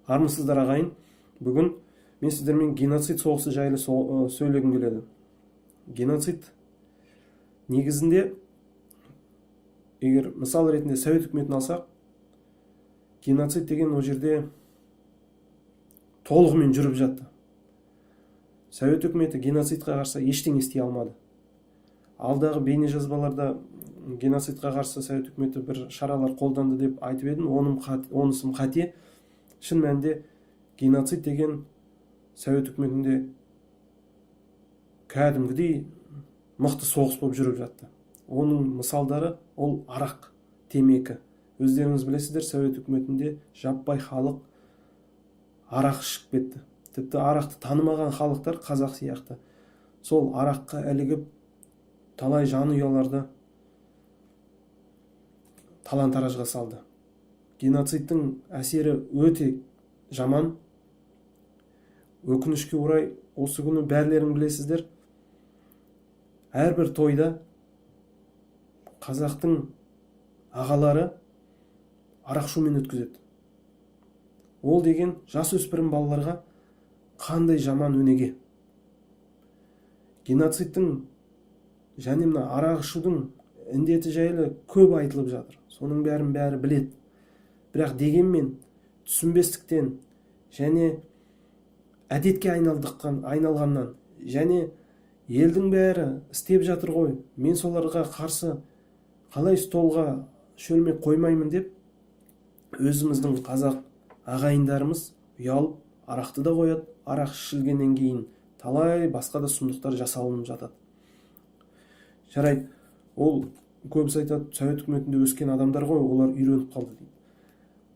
Армысыздар ағайын. Бүгін мен сіздермен геноцид соғысы жайлы сөйлегім келеді. Геноцид негізінде, егер мысал ретінде Совет үкіметін алсақ, геноцид деген ол жерде толығымен жүріп жатты. Совет үкіметі геноцидқа қарсы ештеңе істей алмады. Алдағы бейнежазбаларда геноцидқа қарсы Совет үкіметі бір шаралар қолданды деп айтып едім, онысы қате. Шын мәнінде геноцид деген Совет үкіметінде кәдімгідей мықты соғыс болып жүріп жатты. Оның мысалдары ол арақ, темекі. Өздеріңіз білесіздер, Совет үкіметінде жаппай халық арақ ішіп кетті. Тіпті арақты танымаған халықтар, қазақ сияқты, сол араққа ілігіп талай жанұяларды талан-таражға салды. Геноцидтің әсері өте жаман. Өкінішке орай, осы күні бәрлерің білесіздер, әрбір тойда қазақтың ағалары арақ шумен өткізеді. Ол деген жасөспірім балаларға қандай жаман өнеге. Геноцидтің және мына арақ ішудің індеті жайлы көп айтылып жатыр. Соның бәрі біледі. Бірақ дегенмен түсінбестіктен және әдетке айналғаннан және елдің бәрі істеп жатыр ғой, мен соларға қарсы қалай столға шөлмек қоймаймын деп, өзіміздің қазақ ағайындарымыз ұялып арақты да қояды. Арақ ішілгеннен кейін талай басқа да сұмдықтар жасалынып жатады. Жарайды, ол көбісі айтады, Совет үкіметінде өскен адамдар ғой, олар үйреніп қалды дейді.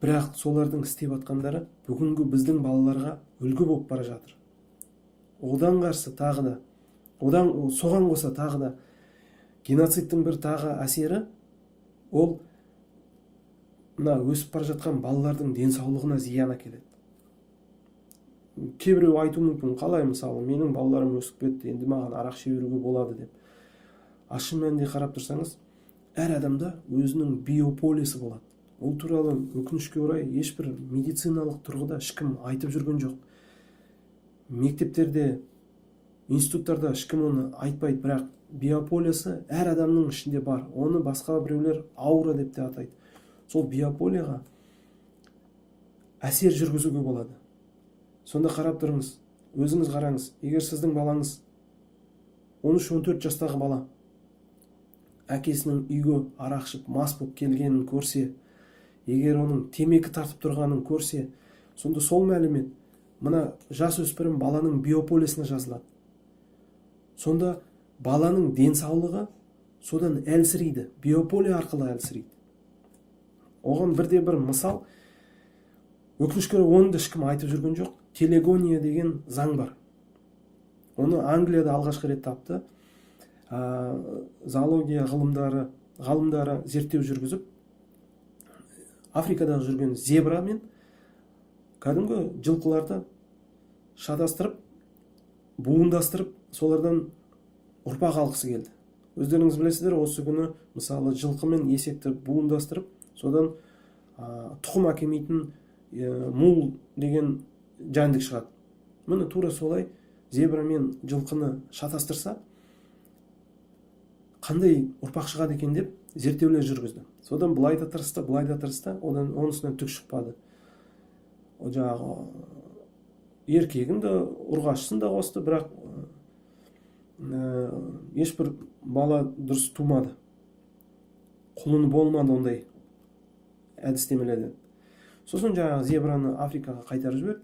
Бірақ солардың істеп атқандары бүгінгі біздің балаларға үлгі болып бара жатыр. Одан қарсы тағы да, соған қоса тағы да геноцидтің бір тағы әсері, ол мына өсіп бара жатқан балалардың денсаулығына зиян әкеледі. Кейбіреу айту мүмкін, қалай, мысалы, менің балаларым өсіп кетті, енді маған арақ іше беруге болады деп. Шын мәнінде қарап тұрсаңыз, әр адамда өзінің биополисі болады. Ол туралы өкінішке орай ешбір медициналық тұрғыда ешкім айтып жүрген жоқ. Мектептерде, институттарда ешкім оны айтпайды, бірақ биополиясы әр адамның ішінде бар. Оны басқа біреулер аура деп те атайды. Сол биополияға әсер жүргізуге болады. Сонда қарап тұрыңыз, өзіңіз қараңыз, егер сіздің балаңыз 13-14 жастағы бала әкесінің үйге арақ ішіп мас болып келгенін көрсе, егер оның темекі тартып тұрғанын көрсе, сонда сол мәлімет мына жасөспірім баланың биополисіне жазылады. Сонда баланың денсаулығы содан әлсірейді, биополия арқылы әлсірейді. Оған бірде-бір мысал, өкінішке орай оны да ешкім айтып жүрген жоқ. Телегония деген заң бар. Оны Англияда алғашқы рет тапты. Зоология ғалымдары зерттеу жүргізіп, Африкадағы жүрген зебра мен кәдімгі жылқыларды шатастырып, буындастырып, солардан ұрпақ алғысы келді. Өздеріңіз білесіздер, осы күні мысалы жылқы мен есекті буындастырып, содан тұқым әкелмейтін мул деген жәндік шығады. Міне тура солай зебра мен жылқыны шатастырса, қандай ұрпақ шығады екен деп зерттеулер жүргізді. Содан былай да тырысты, онысынан түк шықпады. Жаңағы еркегін де ұрғашысын да қосты, бірақ ешбір бала дұрыс тумады. Құлыны болмады ондай әдістемелерден. Сосын жаңағы зебраны Африкаға қайтарып жіберді,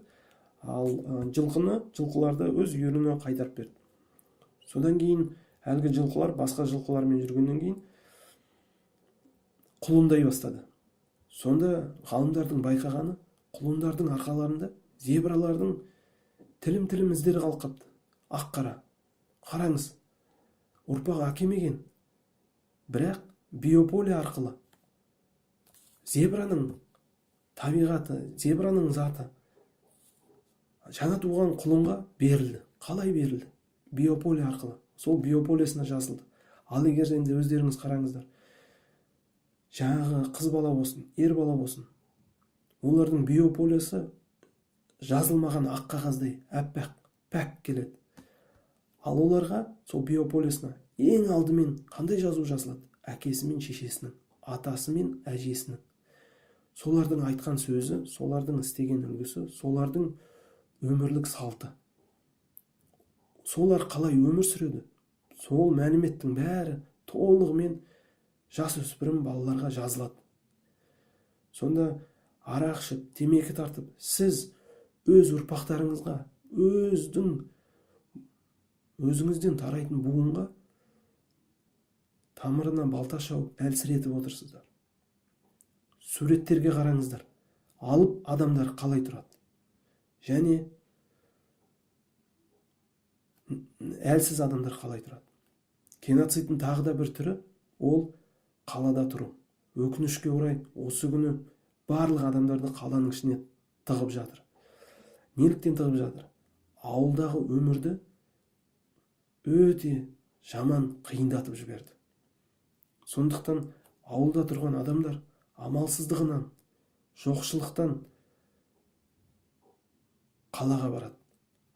ал жылқыларды өз үйіріне қайтарып берді. Содан кейін әлгі жылқылар басқа жылқылармен жүргеннен кейін құлындай бастады. Сонда ғалымдардың байқағаны, құлындардың арқаларында зебралардың тілім іздері қалып қапты. Ақ-қара. Қараңыз, ұрпақ әкемеген. Бірақ биополия арқылы зебраның табиғаты, зебраның заты жаңа туған құлынға берілді. Қалай берілді? Биополия арқылы. Сол биополиясына жазылды. Ал егер енді өздеріңіз қараңыздар, жаңағы қыз бала болсын, ер бала болсын, олардың биополиясы жазылмаған ақ қағаздай әппақ пәк келеді. Ал оларға сол биополисна ең алдымен қандай жазу жазылады? Әкесі мен шешесінің, атасы мен әжесінің. Солардың айтқан сөзі, солардың істеген үлгісі, солардың өмірлік салты. Солар қалай өмір сүреді? Сол мәліметтің бәрі толығымен жасөспірім балаларға жазылады. Сонда арақ ішіп, темекі тартып, сіз өз ұрпақтарыңызға, өзіңізден тарайтын буынға тамырына балта шауып әлсіретіп отырсыздар. Суреттерге қараңыздар. Алып адамдар қалай тұрады? Және әлсіз адамдар қалай тұрады? Геноцидтің тағы да бір түрі ол қалада тұру. Өкінішке орай осы күні барлық адамдарды қаланың ішіне тығып жатыр. Неліктен тығып жатыр? Ауылдағы өмірді өте жаман қиындатып жіберді. Сондықтан ауылда тұрған адамдар амалсыздығынан, жоқшылықтан қалаға барады.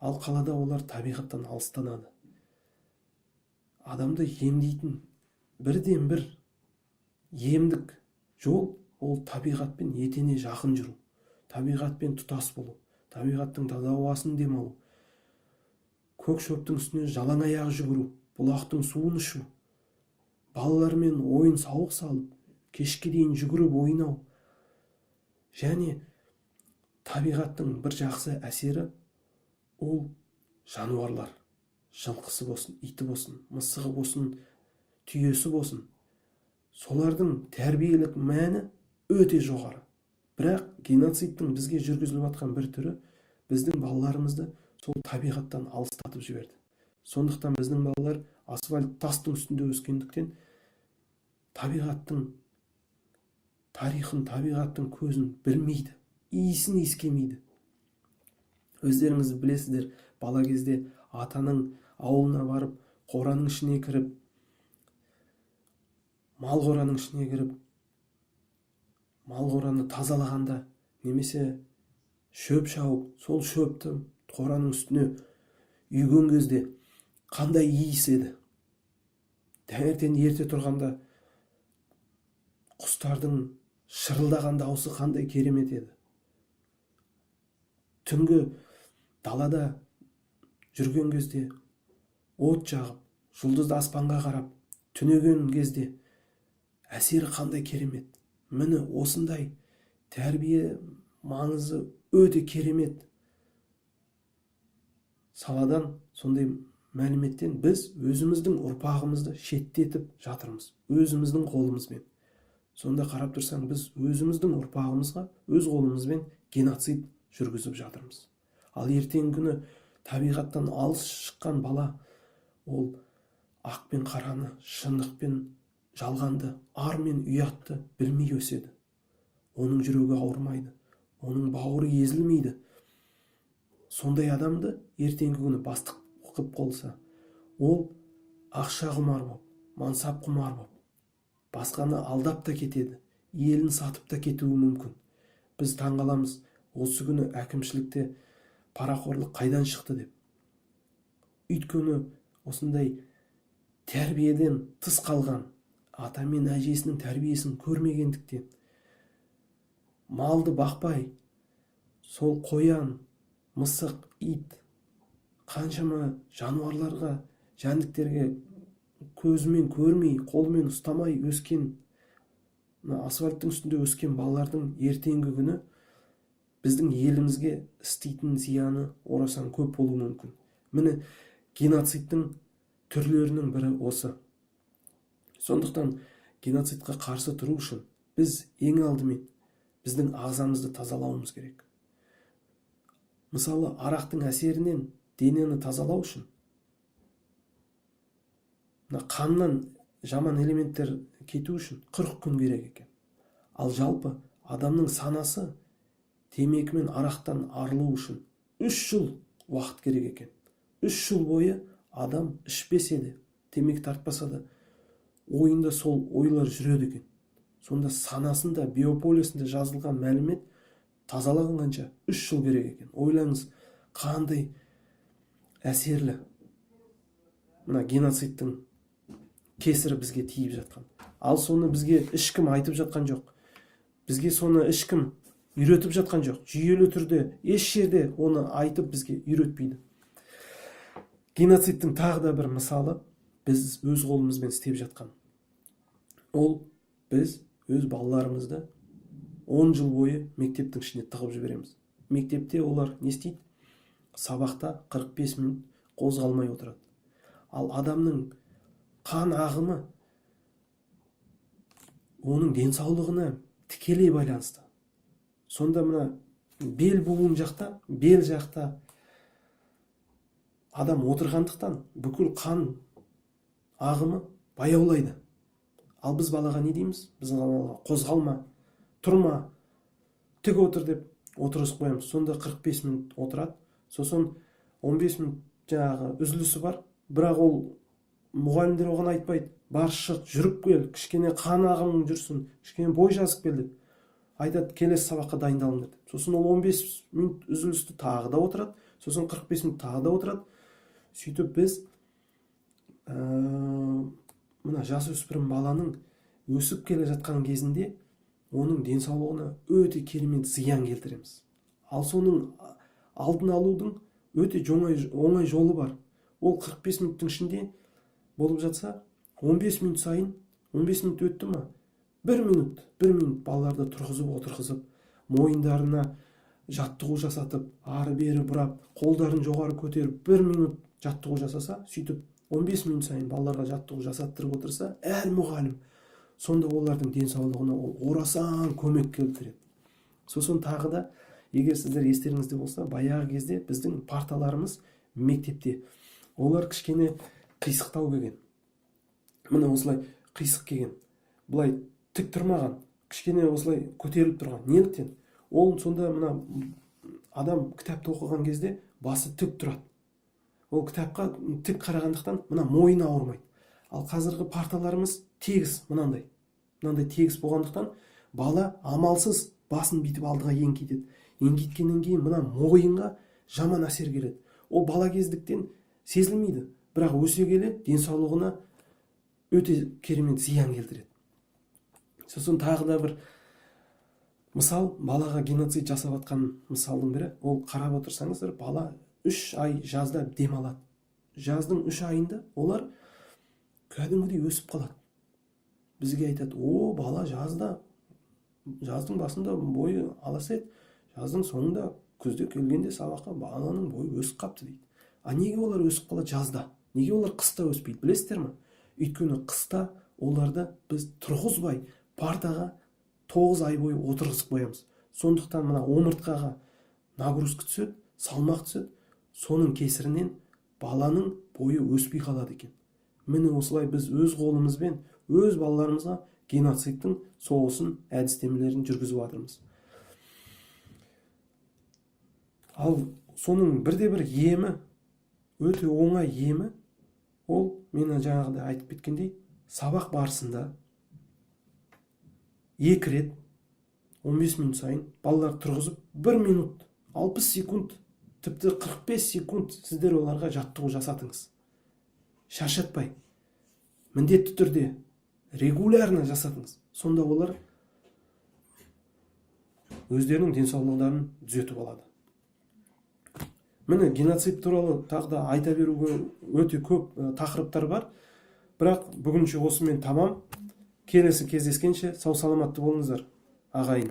Ал қалада олар табиғаттан алыстанады. Адамды емдейтін бірден бір емдік жол ол табиғатпен етене жақын жүру, табиғатпен тұтас болу, табиғаттың таза ауасын демалу, көк шөптің үстіне жалаң аяқ жүгіру, бұлақтың суын ішу, балалармен ойын сауық салып, кешке дейін жүгіріп ойнау. Және табиғаттың бір жақсы әсері ол жануарлар, жылқысы болсын, иті болсын, мысығы болсын, түйесі болсын. Солардың тәрбиелік мәні өте жоғары. Бірақ геноцидтің бізге жүргізіліп жатқан бір түрі біздің балаларымызды сол табиғаттан алыстатып жіберді. Сондықтан біздің балалар асфальт тастың үстінде өскендіктен табиғаттың тарихын, табиғаттың көзін білмейді, иісін иіскемейді. Өздеріңіз білесіздер, бала кезде атаның ауылына барып, қораның ішіне кіріп, мал қораның ішіне кіріп, мал қораны тазалағанда, немесе шөп шауып, сол шөпті қораның үстіне үйген кезде қандай иіс еді. Таңертең ерте тұрғанда құстардың шырылдаған дауысы қандай керемет еді. Түнгі далада жүрген кезде от жағып, жұлдызды аспанға қарап, түнеген кезде әсері қандай керемет. Міне осындай тәрбие маңызы өте керемет саладан, сондай мәліметтен біз өзіміздің ұрпағымызды шеттетіп жатырмыз, өзіміздің қолымызбен. Сонда қарап тұрсаң, біз өзіміздің ұрпағымызға өз қолымызбен геноцид жүргізіп жатырмыз. Ал ертеңгі күні табиғаттан алыс шыққан бала ол ақ пен қараны, шындық пен жалғанды, ар мен ұятты білмей өседі. Оның жүрегі ауырмайды, оның бауыры езілмейді. Сондай адамды ертеңгі күні бастық қылып қолса, ол ақша құмар боп, мансап құмар боп, басқаны алдап та кетеді, елін сатып та кетуі мүмкін. Біз таңғаламыз, осы күні әкімшілікте парақорлық қайдан шықты деп. Өйткені осындай тәрбиеден тыс қалған, ата мен әжесінің тәрбиесін көрмегендіктен, малды бақпай, сол қоян, мысық, ит, қаншама жануарларға, жәндіктерге көзімен көрмей, қолымен ұстамай өскен, асфальттың үстінде өскен балалардың ертеңгі күні біздің елімізге істейтін зияны орасан көп болуы мүмкін. Міне геноцидтің түрлерінің бірі осы. Сондықтан геноцидқа қарсы тұру үшін біз ең алдымен біздің ағзамызды тазалауымыз керек. Мысалы, арақтың әсерінен денені тазалау үшін қаннан жаман элементтер кету үшін 40 күн керек екен. Ал жалпы адамның санасы темекі мен арақтан арылу үшін 3 жыл уақыт керек екен. 3 жыл бойы адам ішпесе де, темекі тартпаса да, ойында сол ойлар жүреді екен. Сонда санасында, биополисінде жазылған мәлімет тазалығын қанша? 3 жыл керек екен. Ойлаңыз, қандай әсерлі мына геноцидтің кесірі бізге тиіп жатқан. Ал соны бізге ешкім айтып жатқан жоқ. Бізге соны ешкім үйретіп жатқан жоқ. Жүйелі түрде еш жерде оны айтып бізге үйретпейді. Геноцидтің тағы да бір мысалы біз өз қолымызбен істеп жатқан. Ол біз өз балаларымызды 10 жыл бойы мектептің ішіне тығып жібереміз. Мектепте олар не істейді? Сабақта 45 минут қозғалмай отырады. Ал адамның қан ағымы оның денсаулығына тікелей байланысты. Сонда мына бел буын жақта, бел жақта адам отырғандықтан бүкіл қан ағымы баяулайды. Ал біз балаға не дейміз? Біз балаға қозғалма, тұрма, тік отыр деп отырғызып қоямыз. Сонда 45 минут отырады. Сосын 15 минут жаңағы үзілісі бар. Бірақ ол мұғалімдер оған айтпайды. Бар шық, жүріп кел, кішкене қан ағымың жүрсін, кішкене бой жазып кел деп. Айтады, келесі сабаққа дайындалыңдар деп. Сосын ол 15 минут үзілісті тағы да отырады. Сосын 45 минут тағы да отырады. Сөйтіп біз мына жасөспірім баланың өсіп келе жатқан кезінде оның денсаулығына өте керемет зиян келтіреміз. Ал соның алдын алудың өте оңай жолы бар. Ол 45 минуттың ішінде болып жатса, 15 минут сайын, 15 минут өтті ма? 1 минут балаларды отырғызып, мойындарына жаттығу жасатып, ары бері бұрап, қолдарын жоғары көтеріп, 1 минут жаттығу жасаса, сөйтіп 15 минут сайын балаларға жаттығу жасаттырып отырса, әр мұғалім сонда олардың денсаулығына орасан көмек келтіреді. Сосын тағы да, егер сіздер естеріңізде болса, баяғы кезде біздің парталарымыз мектепте, олар кішкене қисықтау келген. Мына осылай қисық келген. Бұлай тік тұрмаған, кішкене осылай көтеріліп тұрған. Неліктен? Ол сонда мына адам кітапты оқыған кезде басы тік тұрады. Ол кітапқа тік қарағандықтан мына мойны ауырмайды. Ал қазіргі парталарымыз тегіс мынандай тегіс болғандықтан бала амалсыз басын бүйтіп алдыға еңкейтеді. Еңкейткеннен кейін мына мойынға жаман әсер келеді. Ол бала кездіктен сезілмейді, бірақ өсе келе денсаулығына өте керемет зиян келтіреді. Сосын тағы да бір мысал, балаға геноцид жасап жатқан мысалдың бірі, ол қарап отырсаңыздар, бала 3 ай жазда демалады. Жаздың 3 айында олар кәдімгідей өсіп қалады. Бізге айтады, бала жаздың басында бойы аласайды, жаздың соңында күзде келгенде сабаққа баланың бойы өсіп қапты дейді. А неге олар өсіп қалады жазда? Неге олар қыста өспейді, білесіздер ме? Өйткені қыста оларды біз тұрғызбай партаға 9 ай бойы отырғызып қоямыз. Сондықтан мына омыртқаға нагрузка түседі, салмақ түседі. Соның кесірінен баланың бойы өспей қалады екен. Міне осылай біз өз қолымызбен өз балаларымызға геноцидтің соғысын, әдістемелерін жүргізіп жатырмыз. Ал соның бірде-бір емі, өте оңай емі, ол мені жаңағыда айтып кеткендей, сабақ барысында 2 рет 15 минут сайын балалар тұрғызып 1 минут 60 секунд, тіпті 45 секунд сіздер оларға жаттығу жасатыңыз. Шаршатпай, міндетті түрде регулярно жасатыңыз. Сонда олар өздерінің денсаулықтарын түзетіп алады. Міне геноцид туралы тағы да айта беруге өте көп тақырыптар бар. Бірақ бүгінше осымен тамам. Келесі кездескенше сау саламатты болыңыздар, ағайын.